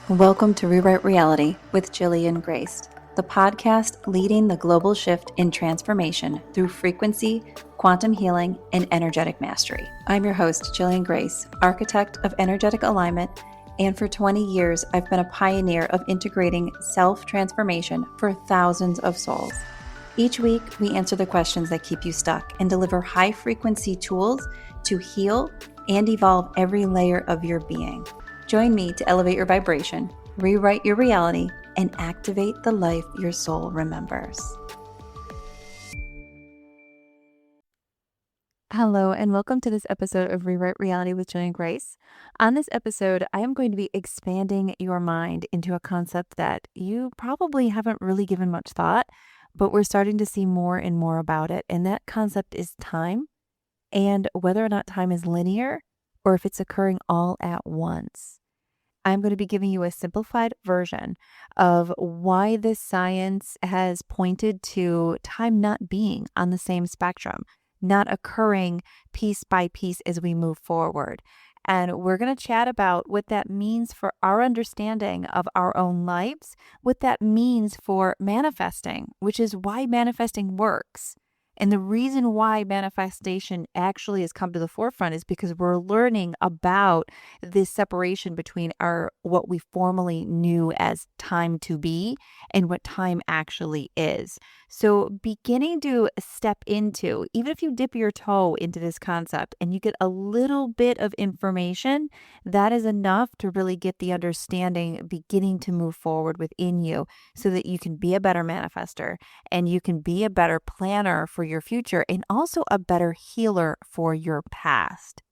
Welcome to Rewrite Reality with Jillian Greyse, the podcast leading the global shift in transformation through frequency, quantum healing, and energetic mastery. I'm your host, Jillian Greyse, architect of energetic alignment, and for 20 years, I've been a pioneer of integrating self-transformation for thousands of souls. Each week, we answer the questions that keep you stuck and deliver high-frequency tools to heal and evolve every layer of your being. Join me to elevate your vibration, rewrite your reality, and activate the life your soul remembers. Hello, and welcome to this episode of Rewrite Reality with Jillian Greyse. On this episode, I am going to be expanding your mind into a concept that you probably haven't really given much thought, but we're starting to see more and more about it. And that concept is time, and whether or not time is linear or if it's occurring all at once. I'm going to be giving you a simplified version of why this science has pointed to time not being on the same spectrum, not occurring piece by piece as we move forward. And we're going to chat about what that means for our understanding of our own lives, what that means for manifesting, which is why manifesting works. And the reason why manifestation actually has come to the forefront is because we're learning about this separation between what we formerly knew as time to be and what time actually is. So beginning to step into, even if you dip your toe into this concept and you get a little bit of information, that is enough to really get the understanding beginning to move forward within you so that you can be a better manifester and you can be a better planner for your future and also a better healer for your past.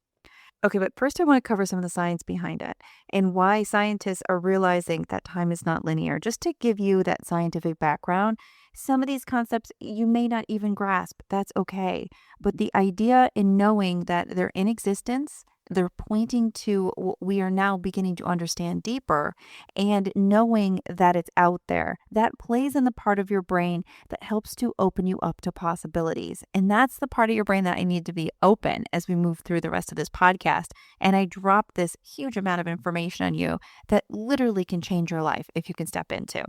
Okay, but first I want to cover some of the science behind it and why scientists are realizing that time is not linear. Just to give you that scientific background, some of these concepts you may not even grasp. That's okay. But the idea in knowing that they're in existence, they're pointing to what we are now beginning to understand deeper, and knowing that it's out there, that plays in the part of your brain that helps to open you up to possibilities. And that's the part of your brain that I need to be open as we move through the rest of this podcast. And I drop this huge amount of information on you that literally can change your life if you can step into.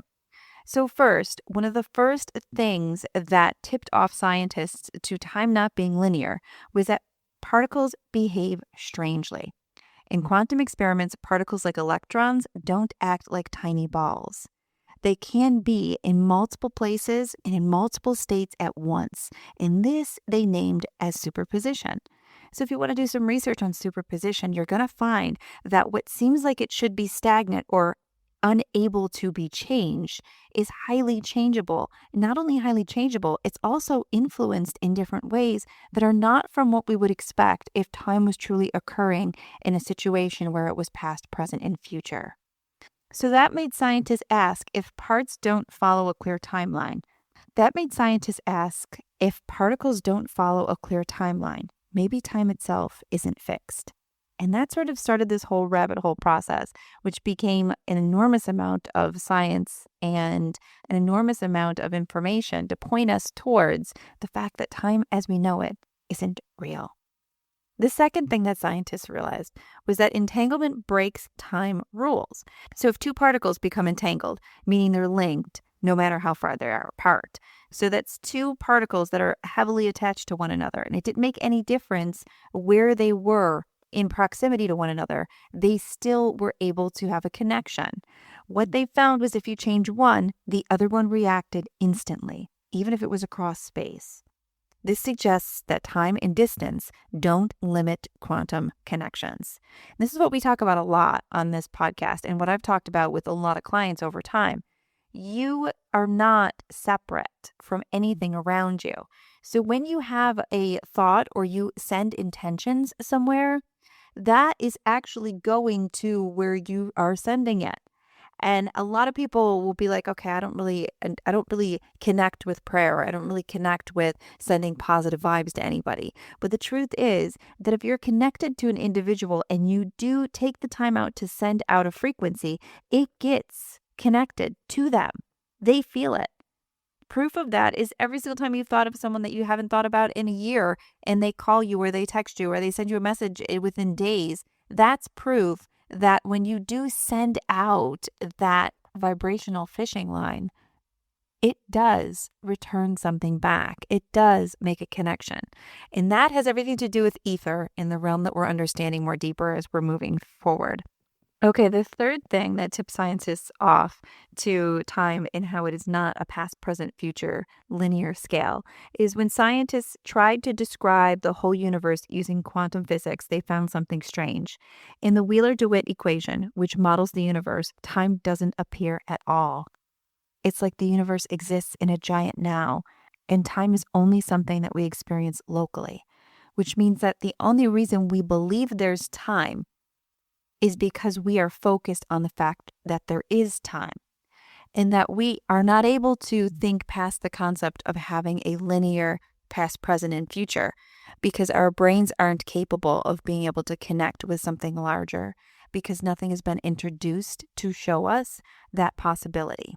So first, one of the first things that tipped off scientists to time not being linear was that particles behave strangely. In quantum experiments, particles like electrons don't act like tiny balls. They can be in multiple places and in multiple states at once, and this they named as superposition. So if you want to do some research on superposition, you're going to find that what seems like it should be stagnant or unable to be changed is highly changeable. Not only highly changeable, it's also influenced in different ways that are not from what we would expect if time was truly occurring in a situation where it was past, present, and future. So that made scientists ask if parts don't follow a clear timeline. If particles don't follow a clear timeline, maybe time itself isn't fixed. And that sort of started this whole rabbit hole process, which became an enormous amount of science and an enormous amount of information to point us towards the fact that time as we know it isn't real. The second thing that scientists realized was that entanglement breaks time rules. So if two particles become entangled, meaning they're linked, no matter how far they are apart. So that's two particles that are heavily attached to one another. And it didn't make any difference where they were in proximity to one another, they still were able to have a connection. What they found was if you change one, the other one reacted instantly, even if it was across space. This suggests that time and distance don't limit quantum connections. This is what we talk about a lot on this podcast and what I've talked about with a lot of clients over time. You are not separate from anything around you. So when you have a thought or you send intentions somewhere, that is actually going to where you are sending it. And a lot of people will be like, okay, I don't really connect with prayer. I don't really connect with sending positive vibes to anybody. But the truth is that if you're connected to an individual and you do take the time out to send out a frequency, it gets connected to them. They feel it. Proof of that is every single time you've thought of someone that you haven't thought about in a year and they call you or they text you or they send you a message within days, that's proof that when you do send out that vibrational fishing line, it does return something back. It does make a connection. And that has everything to do with ether in the realm that we're understanding more deeper as we're moving forward. Okay, the third thing that tips scientists off to time and how it is not a past, present, future linear scale is when scientists tried to describe the whole universe using quantum physics, they found something strange. In the Wheeler-DeWitt equation, which models the universe, time doesn't appear at all. It's like the universe exists in a giant now, and time is only something that we experience locally, which means that the only reason we believe there's time is because we are focused on the fact that there is time and that we are not able to think past the concept of having a linear past, present, and future because our brains aren't capable of being able to connect with something larger because nothing has been introduced to show us that possibility.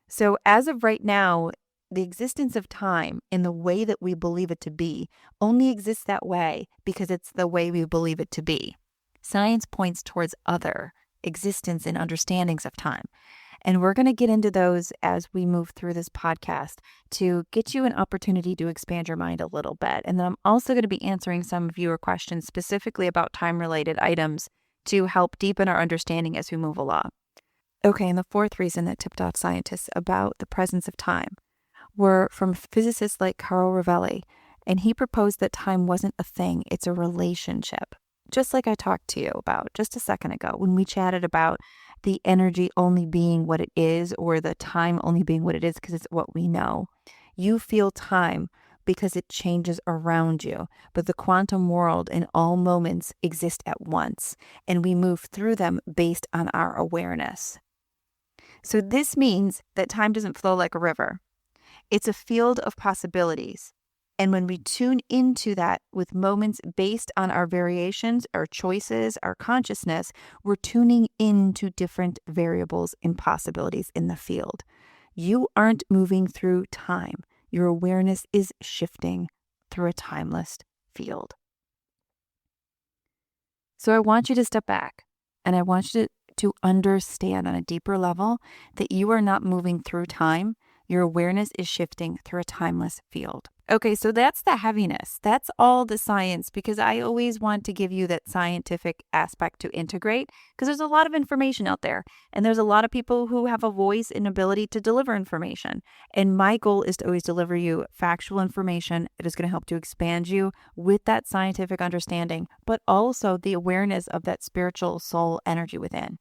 So as of right now, the existence of time in the way that we believe it to be only exists that way because it's the way we believe it to be. Science points towards other existence and understandings of time. And we're going to get into those as we move through this podcast to get you an opportunity to expand your mind a little bit. And then I'm also going to be answering some viewer questions specifically about time-related items to help deepen our understanding as we move along. Okay, and the fourth reason that tipped off scientists about the presence of time were from physicists like Carl Rovelli, and he proposed that time wasn't a thing, it's a relationship. Just like I talked to you about just a second ago when we chatted about the energy only being what it is or the time only being what it is because it's what we know. You feel time because it changes around you, but the quantum world in all moments exist at once, and we move through them based on our awareness. So this means that time doesn't flow like a river. It's a field of possibilities. And when we tune into that with moments based on our variations, our choices, our consciousness, we're tuning into different variables and possibilities in the field. You aren't moving through time. Your awareness is shifting through a timeless field. So I want you to step back and I want you to understand on a deeper level that you are not moving through time. Your awareness is shifting through a timeless field. Okay, so that's the heaviness. That's all the science because I always want to give you that scientific aspect to integrate because there's a lot of information out there and there's a lot of people who have a voice and ability to deliver information. And my goal is to always deliver you factual information. It is going to help to expand you with that scientific understanding, but also the awareness of that spiritual soul energy within.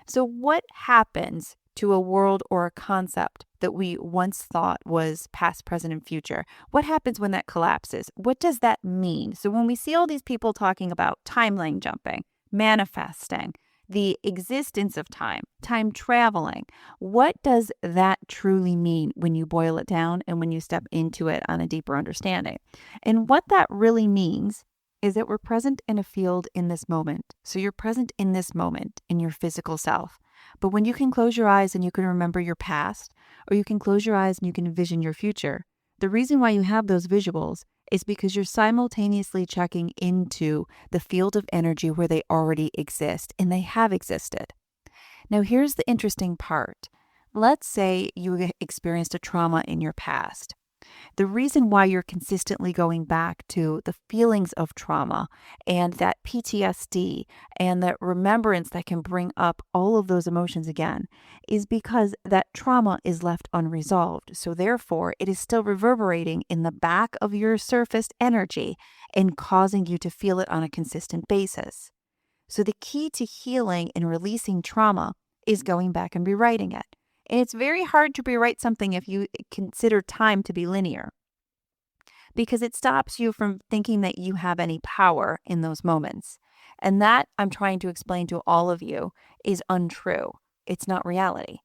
So what happens to a world or a concept that we once thought was past, present, and future? What happens when that collapses? What does that mean? So when we see all these people talking about timeline jumping, manifesting, the existence of time, time traveling, what does that truly mean when you boil it down and when you step into it on a deeper understanding? And what that really means is that we're present in a field in this moment. So you're present in this moment in your physical self. But when you can close your eyes and you can remember your past, or you can close your eyes and you can envision your future, the reason why you have those visuals is because you're simultaneously checking into the field of energy where they already exist, and they have existed. Now, here's the interesting part. Let's say you experienced a trauma in your past. The reason why you're consistently going back to the feelings of trauma and that PTSD and that remembrance that can bring up all of those emotions again is because that trauma is left unresolved. So therefore, it is still reverberating in the back of your surfaced energy and causing you to feel it on a consistent basis. So the key to healing and releasing trauma is going back and rewriting it. And it's very hard to rewrite something if you consider time to be linear because it stops you from thinking that you have any power in those moments. And that, I'm trying to explain to all of you, is untrue. It's not reality.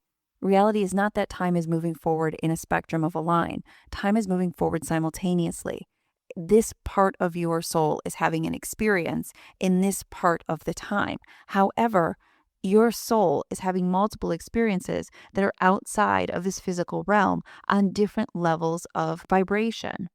Reality is not that time is moving forward in a spectrum of a line. Time is moving forward simultaneously. This part of your soul is having an experience in this part of the time. However, your soul is having multiple experiences that are outside of this physical realm on different levels of vibration.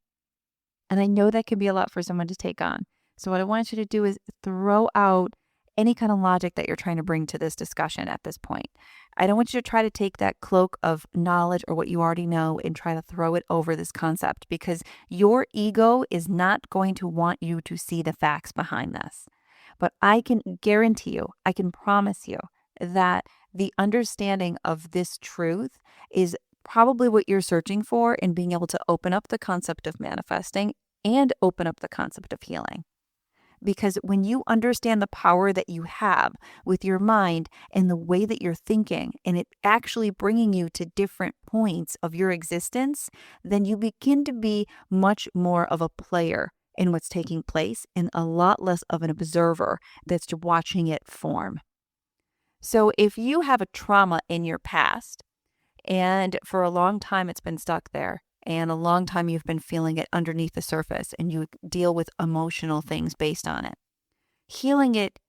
And I know that can be a lot for someone to take on. So what I want you to do is throw out any kind of logic that you're trying to bring to this discussion at this point. I don't want you to try to take that cloak of knowledge or what you already know and try to throw it over this concept, because your ego is not going to want you to see the facts behind this. But I can guarantee you, I can promise you that the understanding of this truth is probably what you're searching for in being able to open up the concept of manifesting and open up the concept of healing. Because when you understand the power that you have with your mind and the way that you're thinking, and it actually bringing you to different points of your existence, then you begin to be much more of a player in what's taking place and a lot less of an observer that's watching it form. So if you have a trauma in your past, and for a long time it's been stuck there, and a long time you've been feeling it underneath the surface, and you deal with emotional things based on it, healing it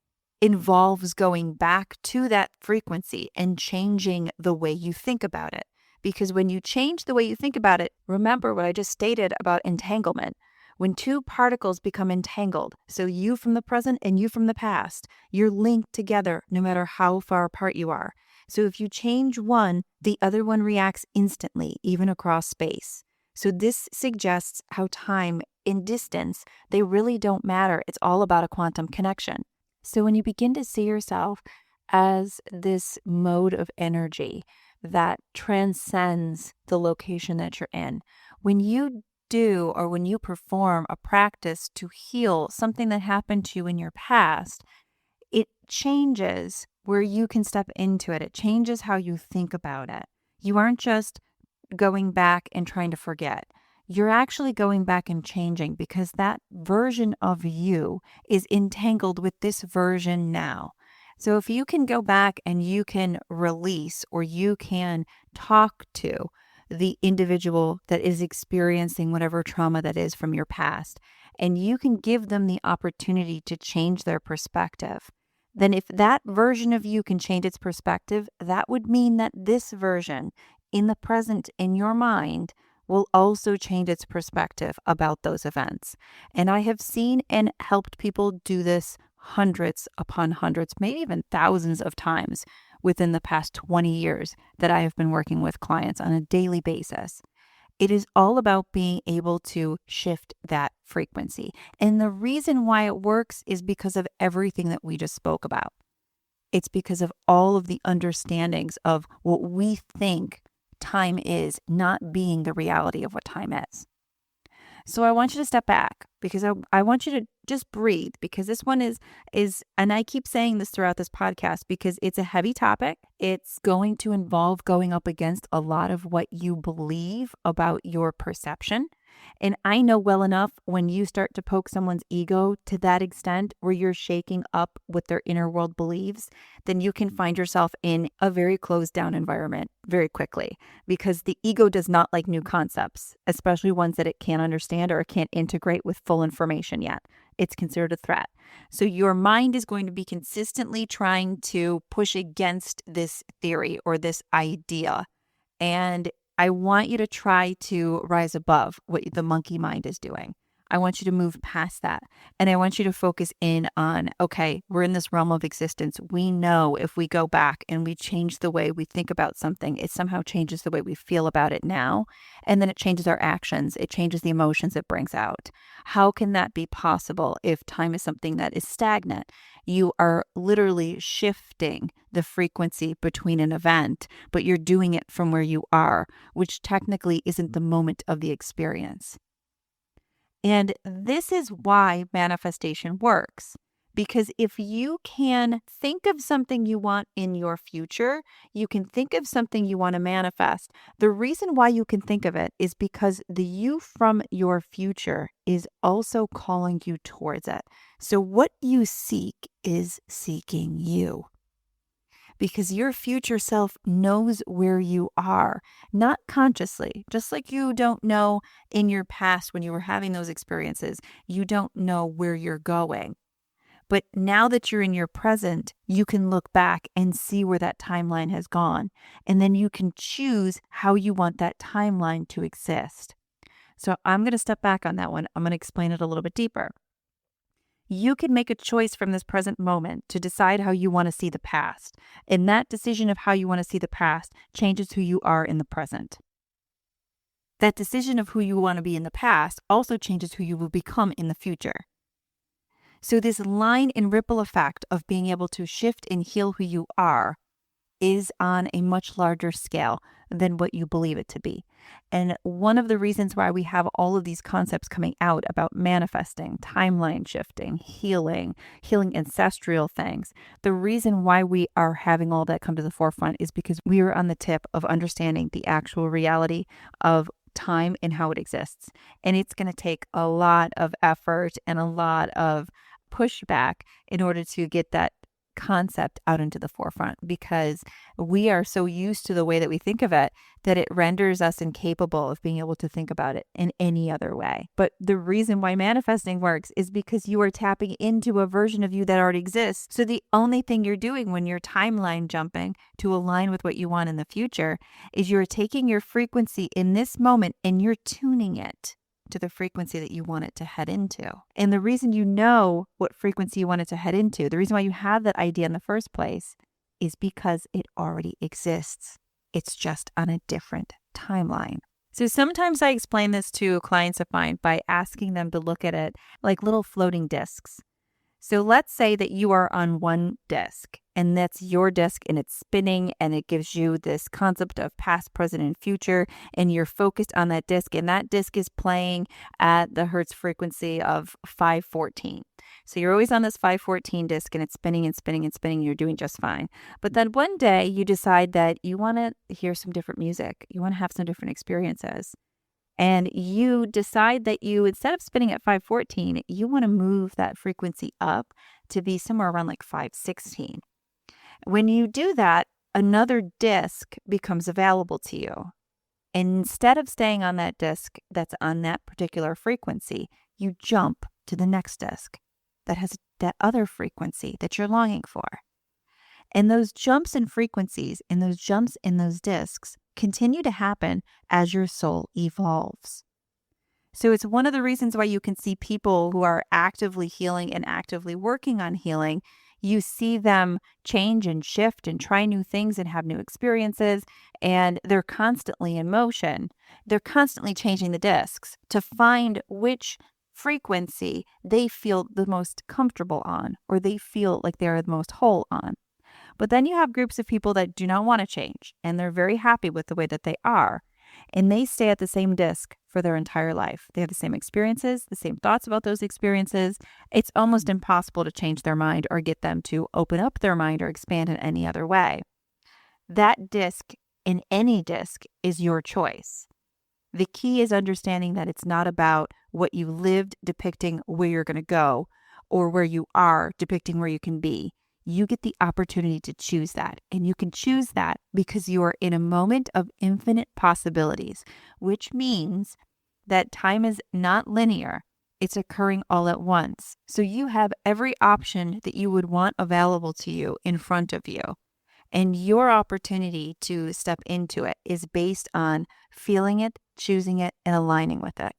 involves going back to that frequency and changing the way you think about it. Because when you change the way you think about it, remember what I just stated about entanglement. When two particles become entangled, so you from the present and you from the past, you're linked together no matter how far apart you are. So if you change one, the other one reacts instantly, even across space. So this suggests how time and distance, they really don't matter. It's all about a quantum connection. So when you begin to see yourself as this mode of energy that transcends the location that you're in, when you do or when you perform a practice to heal something that happened to you in your past, it changes where you can step into it. It changes how you think about it. You aren't just going back and trying to forget. You're actually going back and changing, because that version of you is entangled with this version now. So if you can go back and you can release, or you can talk to the individual that is experiencing whatever trauma that is from your past, and you can give them the opportunity to change their perspective, then if that version of you can change its perspective, that would mean that this version in the present in your mind will also change its perspective about those events. And I have seen and helped people do this hundreds upon hundreds, maybe even thousands of times within the past 20 years that I have been working with clients on a daily basis. It is all about being able to shift that frequency. And the reason why it works is because of everything that we just spoke about. It's because of all of the understandings of what we think time is not being the reality of what time is. So I want you to step back, because I want you to just breathe, because this one is, and I keep saying this throughout this podcast because it's a heavy topic. It's going to involve going up against a lot of what you believe about your perception. And I know well enough, when you start to poke someone's ego to that extent where you're shaking up what their inner world believes, then you can find yourself in a very closed down environment very quickly, because the ego does not like new concepts, especially ones that it can't understand or it can't integrate with full information yet. It's considered a threat. So your mind is going to be consistently trying to push against this theory or this idea. And I want you to try to rise above what the monkey mind is doing. I want you to move past that. And I want you to focus in on, okay, we're in this realm of existence. We know if we go back and we change the way we think about something, it somehow changes the way we feel about it now. And then it changes our actions. It changes the emotions it brings out. How can that be possible if time is something that is stagnant? You are literally shifting the frequency between an event, but you're doing it from where you are, which technically isn't the moment of the experience. And this is why manifestation works. Because if you can think of something you want in your future, you can think of something you want to manifest. The reason why you can think of it is because the you from your future is also calling you towards it. So what you seek is seeking you. Because your future self knows where you are, not consciously. Just like you don't know in your past when you were having those experiences, you don't know where you're going. But now that you're in your present, you can look back and see where that timeline has gone. And then you can choose how you want that timeline to exist. So I'm going to step back on that one. I'm going to explain it a little bit deeper. You can make a choice from this present moment to decide how you want to see the past. And that decision of how you want to see the past changes who you are in the present. That decision of who you want to be in the past also changes who you will become in the future. So this line and ripple effect of being able to shift and heal who you are is on a much larger scale than what you believe it to be. And one of the reasons why we have all of these concepts coming out about manifesting, timeline shifting, healing ancestral things, the reason why we are having all that come to the forefront is because we are on the tip of understanding the actual reality of time and how it exists. And it's going to take a lot of effort and a lot of pushback in order to get that concept out into the forefront, because we are so used to the way that we think of it that it renders us incapable of being able to think about it in any other way. But the reason why manifesting works is because you are tapping into a version of you that already exists. So the only thing you're doing when you're timeline jumping to align with what you want in the future is you're taking your frequency in this moment and you're tuning it to the frequency that you want it to head into. And the reason you know what frequency you want it to head into, the reason why you have that idea in the first place, is because it already exists. It's just on a different timeline. So sometimes I explain this to clients of mine by asking them to look at it like little floating discs. So let's say that you are on one disc and that's your disc and it's spinning and it gives you this concept of past, present, and future, and you're focused on that disc and that disc is playing at the hertz frequency of 514. So you're always on this 514 disc and it's spinning and spinning and spinning and you're doing just fine. But then one day you decide that you want to hear some different music. You want to have some different experiences. And you decide that you, instead of spinning at 514, you want to move that frequency up to be somewhere around like 516. When you do that, another disc becomes available to you. And instead of staying on that disc that's on that particular frequency, you jump to the next disc that has that other frequency that you're longing for. And those jumps in frequencies and those jumps in those discs continue to happen as your soul evolves. So it's one of the reasons why you can see people who are actively healing and actively working on healing. You see them change and shift and try new things and have new experiences, and they're constantly in motion. They're constantly changing the discs to find which frequency they feel the most comfortable on, or they feel like they're the most whole on. But then you have groups of people that do not want to change, and they're very happy with the way that they are, and they stay at the same disc for their entire life. They have the same experiences, the same thoughts about those experiences. It's almost impossible to change their mind or get them to open up their mind or expand in any other way. That disc in any disc is your choice. The key is understanding that it's not about what you lived depicting where you're going to go, or where you are depicting where you can be. You get the opportunity to choose that. And you can choose that because you are in a moment of infinite possibilities, which means that time is not linear. It's occurring all at once. So you have every option that you would want available to you in front of you. And your opportunity to step into it is based on feeling it, choosing it, and aligning with it.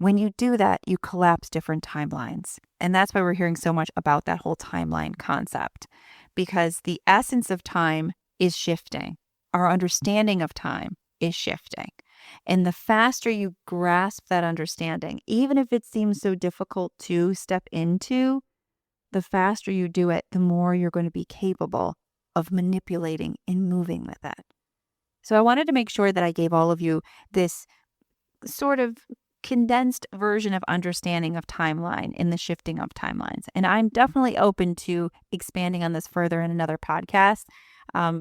When you do that, you collapse different timelines. And that's why we're hearing so much about that whole timeline concept, because the essence of time is shifting. Our understanding of time is shifting. And the faster you grasp that understanding, even if it seems so difficult to step into, the faster you do it, the more you're going to be capable of manipulating and moving with it. So I wanted to make sure that I gave all of you this sort of condensed version of understanding of timeline in the shifting of timelines. And I'm definitely open to expanding on this further in another podcast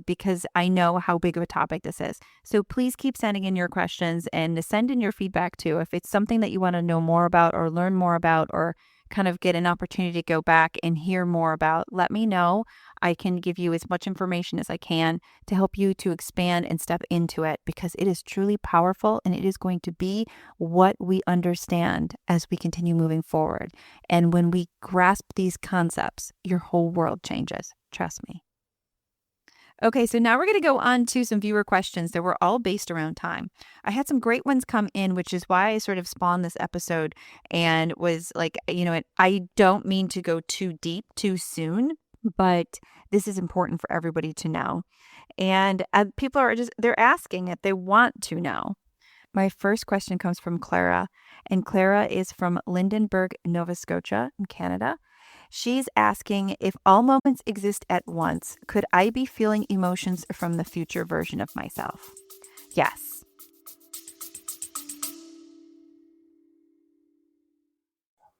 because I know how big of a topic this is. So please keep sending in your questions and send in your feedback too. If it's something that you want to know more about or learn more about or kind of get an opportunity to go back and hear more about, let me know. I can give you as much information as I can to help you to expand and step into it, because it is truly powerful and it is going to be what we understand as we continue moving forward. And when we grasp these concepts, your whole world changes. Trust me. Okay, so now we're going to go on to some viewer questions that were all based around time. I had some great ones come in, which is why I sort of spawned this episode and was like, I don't mean to go too deep too soon, but this is important for everybody to know. And people are they're asking it, they want to know. My first question comes from Clara, and Clara is from Lindenburg, Nova Scotia in Canada. She's asking, if all moments exist at once, could I be feeling emotions from the future version of myself? Yes.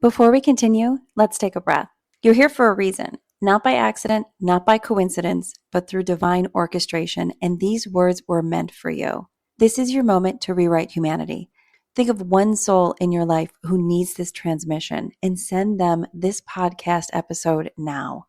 Before we continue, let's take a breath. You're here for a reason, not by accident, not by coincidence, but through divine orchestration, and these words were meant for you. This is your moment to rewrite humanity. Think of one soul in your life who needs this transmission and send them this podcast episode now.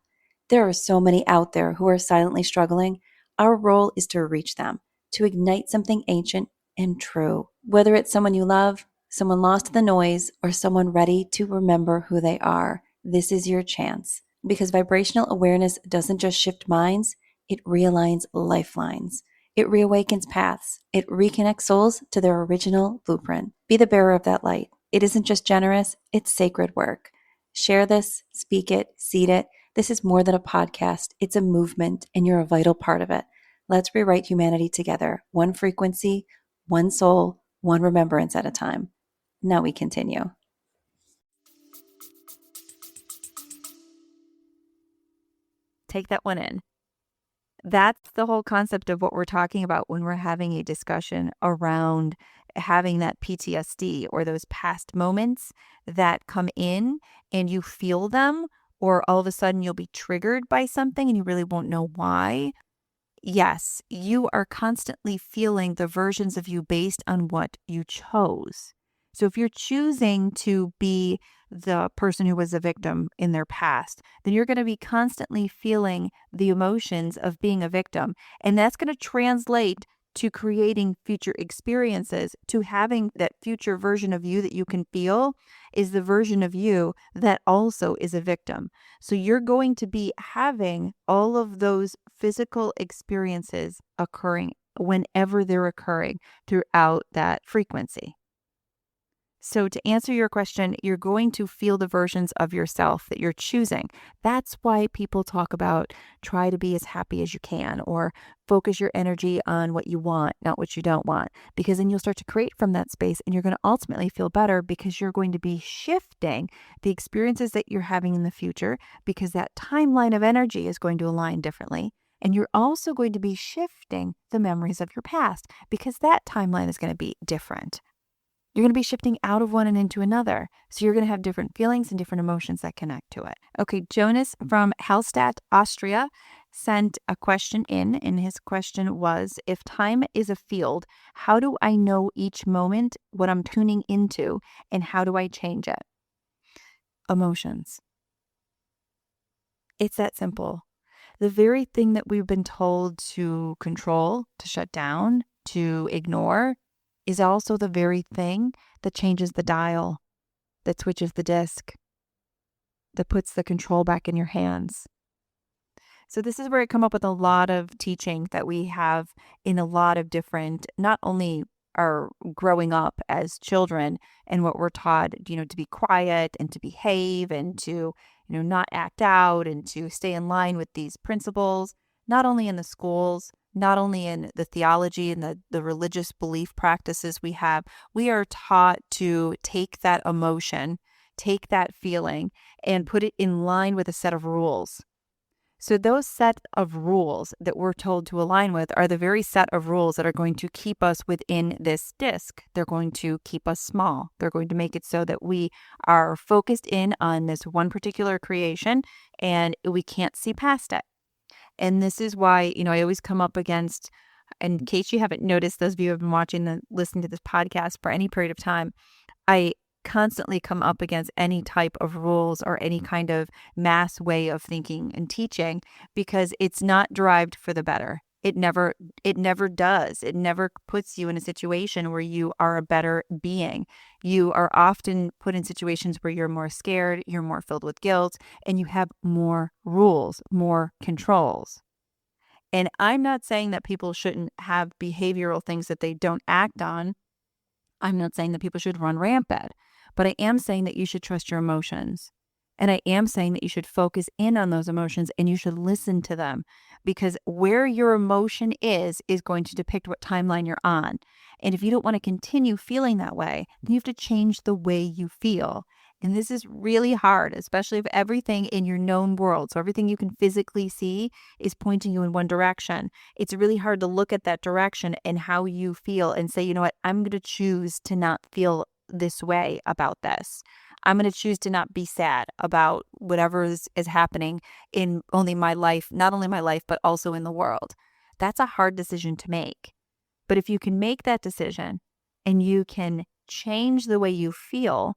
There are so many out there who are silently struggling. Our role is to reach them, to ignite something ancient and true. Whether it's someone you love, someone lost in the noise, or someone ready to remember who they are, this is your chance. Because vibrational awareness doesn't just shift minds, it realigns lifelines. It reawakens paths. It reconnects souls to their original blueprint. Be the bearer of that light. It isn't just generous, it's sacred work. Share this, speak it, seed it. This is more than a podcast. It's a movement, and you're a vital part of it. Let's rewrite humanity together, one frequency, one soul, one remembrance at a time. Now we continue. Take that one in. That's the whole concept of what we're talking about when we're having a discussion around having that PTSD or those past moments that come in and you feel them, or all of a sudden you'll be triggered by something and you really won't know why. Yes, you are constantly feeling the versions of you based on what you chose. So if you're choosing to be the person who was a victim in their past, then you're going to be constantly feeling the emotions of being a victim. And that's going to translate to creating future experiences, to having that future version of you that you can feel is the version of you that also is a victim. So you're going to be having all of those physical experiences occurring whenever they're occurring throughout that frequency. So to answer your question, you're going to feel the versions of yourself that you're choosing. That's why people talk about try to be as happy as you can, or focus your energy on what you want, not what you don't want, because then you'll start to create from that space and you're going to ultimately feel better because you're going to be shifting the experiences that you're having in the future because that timeline of energy is going to align differently. And you're also going to be shifting the memories of your past because that timeline is going to be different. You're going to be shifting out of one and into another. So you're going to have different feelings and different emotions that connect to it. Okay, Jonas from Hallstatt, Austria, sent a question in, and his question was, if time is a field, how do I know each moment what I'm tuning into, and how do I change it? Emotions. It's that simple. The very thing that we've been told to control, to shut down, to ignore, is also the very thing that changes the dial, that switches the disc, that puts the control back in your hands. So this is where I come up with a lot of teaching that we have in a lot of different, not only our growing up as children and what we're taught, to be quiet and to behave and to, not act out and to stay in line with these principles, not only in the schools, not only in the theology and the religious belief practices we are taught to take that emotion, take that feeling, and put it in line with a set of rules. So those set of rules that we're told to align with are the very set of rules that are going to keep us within this disc. They're going to keep us small. They're going to make it so that we are focused in on this one particular creation and we can't see past it. And this is why, I always come up against, in case you haven't noticed, those of you who have been watching and listening to this podcast for any period of time, I constantly come up against any type of rules or any kind of mass way of thinking and teaching because it's not derived for the better. It never does. It never puts you in a situation where you are a better being. You are often put in situations where you're more scared, you're more filled with guilt, and you have more rules, more controls. And I'm not saying that people shouldn't have behavioral things that they don't act on. I'm not saying that people should run rampant, but I am saying that you should trust your emotions. And I am saying that you should focus in on those emotions and you should listen to them, because where your emotion is going to depict what timeline you're on. And if you don't want to continue feeling that way, then you have to change the way you feel. And this is really hard, especially if everything in your known world, so everything you can physically see, is pointing you in one direction. It's really hard to look at that direction and how you feel and say, you know what, I'm going to choose to not feel this way about this. I'm going to choose to not be sad about whatever is happening in only my life, not only my life, but also in the world. That's a hard decision to make. But if you can make that decision and you can change the way you feel,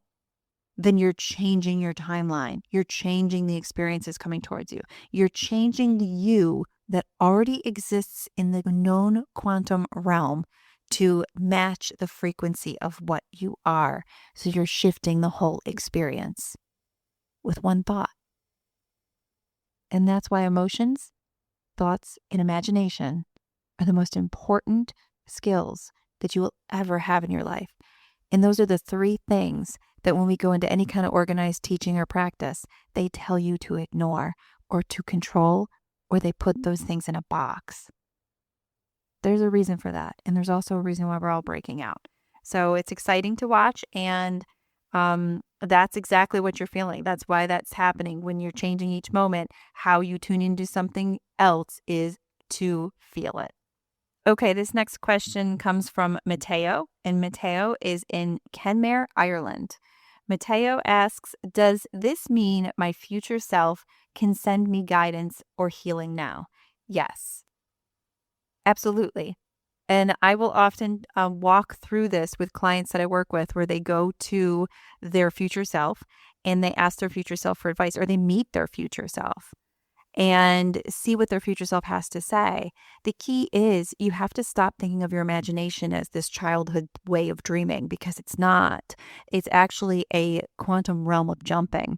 then you're changing your timeline. You're changing the experiences coming towards you. You're changing the you that already exists in the known quantum realm to match the frequency of what you are. So you're shifting the whole experience with one thought. And that's why emotions, thoughts, and imagination are the most important skills that you will ever have in your life. And those are the three things that when we go into any kind of organized teaching or practice, they tell you to ignore or to control, or they put those things in a box. There's a reason for that. And there's also a reason why we're all breaking out. So it's exciting to watch. And that's exactly what you're feeling. That's why that's happening when you're changing each moment. How you tune into something else is to feel it. Okay, this next question comes from Matteo, and Matteo is in Kenmare, Ireland. Matteo asks, does this mean my future self can send me guidance or healing now? Yes, absolutely. And I will often walk through this with clients that I work with, where they go to their future self and they ask their future self for advice, or they meet their future self and see what their future self has to say. The key is you have to stop thinking of your imagination as this childhood way of dreaming, because it's not. It's actually a quantum realm of jumping.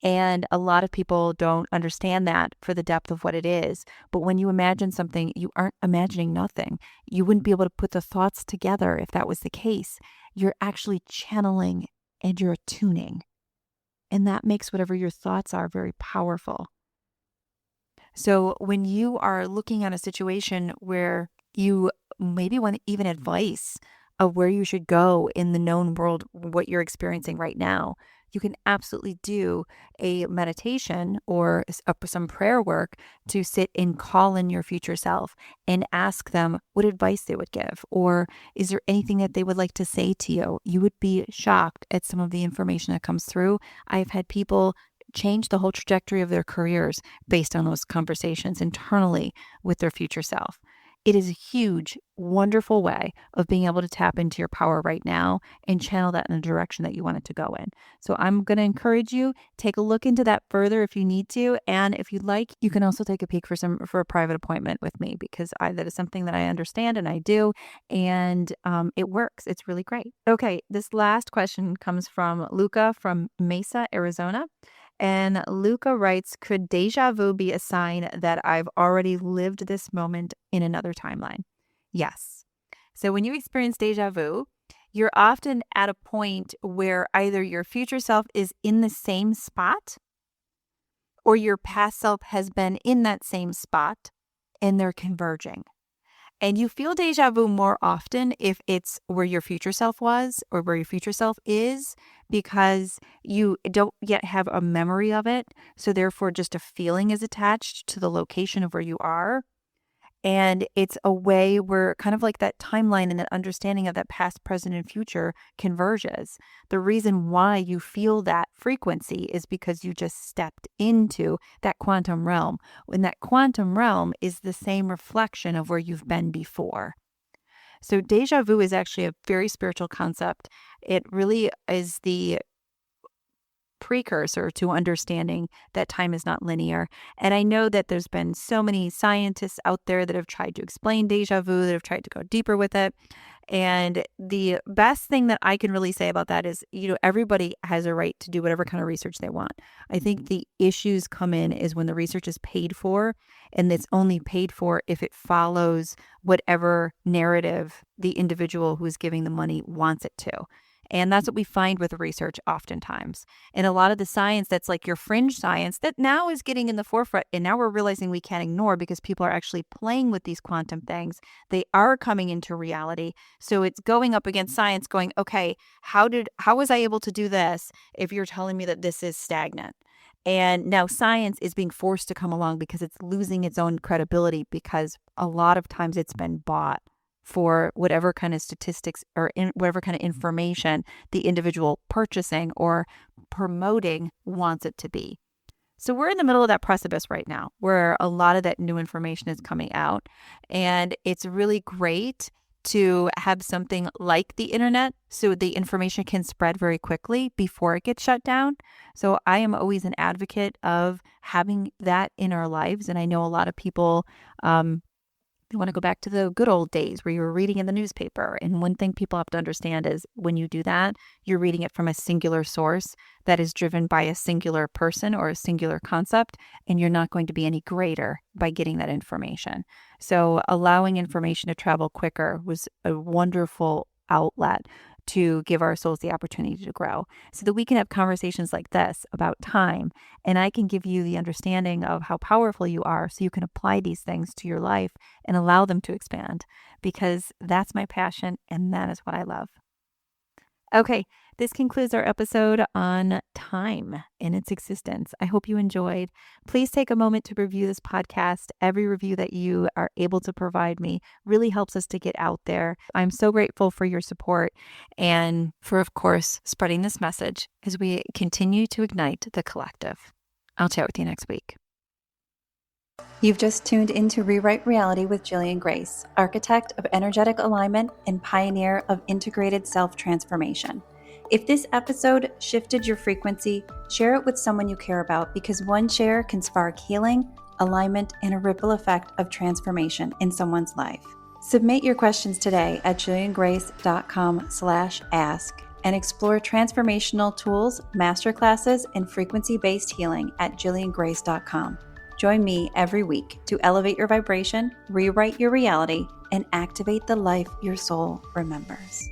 And a lot of people don't understand that for the depth of what it is. But when you imagine something, you aren't imagining nothing. You wouldn't be able to put the thoughts together if that was the case. You're actually channeling and you're attuning. And that makes whatever your thoughts are very powerful. So when you are looking at a situation where you maybe want even advice of where you should go in the known world, what you're experiencing right now, you can absolutely do a meditation or some prayer work to sit and call in your future self and ask them what advice they would give, or is there anything that they would like to say to you? You would be shocked at some of the information that comes through. I've had people change the whole trajectory of their careers based on those conversations internally with their future self. It is a huge, wonderful way of being able to tap into your power right now and channel that in the direction that you want it to go in. So I'm going to encourage you, take a look into that further if you need to. And if you'd like, you can also take a peek for a private appointment with me, because that is something that I understand and I do. And it works. It's really great. Okay, this last question comes from Luca from Mesa, Arizona. And Luca writes, could deja vu be a sign that I've already lived this moment in another timeline? Yes. So when you experience deja vu, you're often at a point where either your future self is in the same spot or your past self has been in that same spot and they're converging. And you feel deja vu more often if it's where your future self was or where your future self is, because you don't yet have a memory of it. So therefore, just a feeling is attached to the location of where you are. And it's a way where kind of like that timeline and that understanding of that past, present, and future converges. The reason why you feel that frequency is because you just stepped into that quantum realm. When that quantum realm is the same reflection of where you've been before. So deja vu is actually a very spiritual concept. It really is the precursor to understanding that time is not linear. And I know that there's been so many scientists out there that have tried to explain deja vu, that have tried to go deeper with it. And the best thing that I can really say about that is, everybody has a right to do whatever kind of research they want. I think the issues come in is when the research is paid for, and it's only paid for if it follows whatever narrative the individual who is giving the money wants it to. And that's what we find with research oftentimes. And a lot of the science that's like your fringe science that now is getting in the forefront, and now we're realizing we can't ignore because people are actually playing with these quantum things. They are coming into reality. So it's going up against science going, okay, how was I able to do this if you're telling me that this is stagnant? And now science is being forced to come along because it's losing its own credibility because a lot of times it's been bought for whatever kind of statistics or whatever kind of information the individual purchasing or promoting wants it to be. So we're in the middle of that precipice right now where a lot of that new information is coming out. And it's really great to have something like the internet so the information can spread very quickly before it gets shut down. So I am always an advocate of having that in our lives. And I know a lot of people, they want to go back to the good old days where you were reading in the newspaper. And one thing people have to understand is when you do that, you're reading it from a singular source that is driven by a singular person or a singular concept, and you're not going to be any greater by getting that information. So allowing information to travel quicker was a wonderful outlet to give our souls the opportunity to grow so that we can have conversations like this about time. And I can give you the understanding of how powerful you are so you can apply these things to your life and allow them to expand, because that's my passion and that is what I love. Okay, this concludes our episode on time and its existence. I hope you enjoyed. Please take a moment to review this podcast. Every review that you are able to provide me really helps us to get out there. I'm so grateful for your support and for, of course, spreading this message as we continue to ignite the collective. I'll chat with you next week. You've just tuned into Rewrite Reality with Jillian Greyse, architect of energetic alignment and pioneer of integrated self-transformation. If this episode shifted your frequency, share it with someone you care about, because one share can spark healing, alignment, and a ripple effect of transformation in someone's life. Submit your questions today at jilliangreyse.com/ask and explore transformational tools, masterclasses, and frequency-based healing at jilliangreyse.com. Join me every week to elevate your vibration, rewrite your reality, and activate the life your soul remembers.